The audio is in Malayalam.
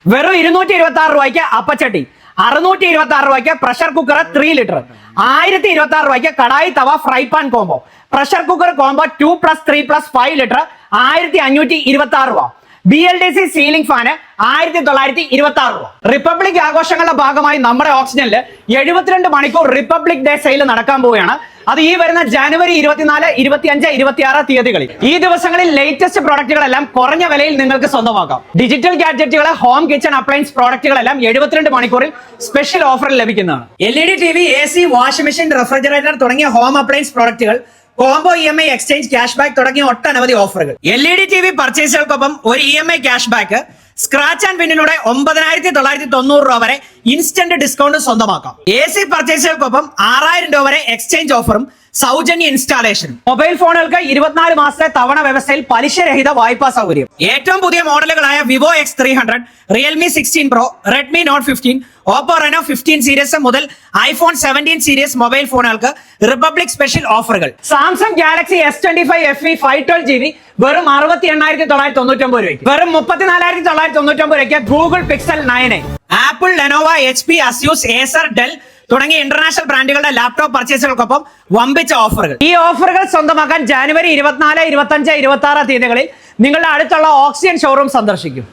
വെറും 226 രൂപയ്ക്ക് അപ്പച്ചട്ടി, 626 രൂപയ്ക്ക് പ്രഷർ കുക്കർ 3 ലിറ്റർ, 1026 രൂപയ്ക്ക് kadai tawa fry pan combo, pressure cooker combo 2+3+5 litre 1526 രൂപ, BLDC സീലിംഗ് ഫാന് 1926 രൂപ. റിപ്പബ്ലിക് ആഘോഷങ്ങളുടെ ഭാഗമായി നമ്മുടെ ഓക്സിജനിൽ 72 മണിക്കൂർ റിപ്പബ്ലിക് ഡേ സെയിൽ നടക്കാൻ പോവുകയാണ്. അത് ഈ വരുന്ന ജനുവരി 24, 25, 26 തീയതികളിൽ. ഈ ദിവസങ്ങളിൽ ലേറ്റസ്റ്റ് പ്രോഡക്റ്റുകളെല്ലാം കുറഞ്ഞ വിലയിൽ നിങ്ങൾക്ക് സ്വന്തമാക്കാം. ഡിജിറ്റൽ ഗാഡ്ജറ്റുകൾ, ഹോം കിച്ചൺ അപ്ലയൻസ് പ്രോഡക്റ്റുകളെല്ലാം 72 മണിക്കൂറിൽ സ്പെഷ്യൽ ഓഫറിൽ ലഭിക്കുന്നതാണ്. LED TV, AC, washing machine, refrigerator തുടങ്ങിയ ഹോം അപ്ലയൻസ് പ്രോഡക്റ്റുകൾ, combo EMI, exchange cash back തുടങ്ങിയ ഒട്ടനവധി ഓഫറുകൾ. LED TV പർച്ചേസുകൾക്കൊപ്പം ഒരു EMI cash back, scratch and വിന്നിലൂടെ 9990 രൂപ വരെ ഇൻസ്റ്റന്റ് ഡിസ്കൗണ്ട് സ്വന്തമാക്കാം. AC പർച്ചേസുകൾക്കൊപ്പം 6000 രൂപ വരെ എക്സ്ചേഞ്ച് ഓഫറും സൗജന്യ ഇൻസ്റ്റാളേഷൻ. മൊബൈൽ ഫോണുകൾക്ക് 24 മാസത്തെ തവണ വ്യവസ്ഥയിൽ പലിശരഹിത വായ്പാ സൗകര്യം. ഏറ്റവും പുതിയ മോഡലുകളായ Vivo X300, Realme 16 Pro, Redmi note 15, Oppo Reno 15 series മുതൽ ഐഫോൺ 17 സീരീസ് മൊബൈൽ ഫോണുകൾക്ക് റിപ്പബ്ലിക് സ്പെഷ്യൽ ഓഫറുകൾ. Samsung Galaxy S25 FE 512GB വെറും 68,999 രൂപയ്ക്ക്, വെറും 34,999 രൂപയ്ക്ക് Google Pixel 9a. Apple, Lenovo, HP, Asus, Acer, Dell തുടങ്ങിയ ഇന്റർനാഷണൽ ബ്രാൻഡുകളുടെ ലാപ്ടോപ്പ് പർച്ചേസുകൾക്കൊപ്പം വമ്പിച്ച ഓഫറുകൾ. ഈ ഓഫറുകൾ സ്വന്തമാക്കാൻ ജനുവരി 24, 25, 26 തീയതികളിൽ നിങ്ങളുടെ അടുത്തുള്ള ഓക്സിജൻ ഷോറൂം സന്ദർശിക്കും.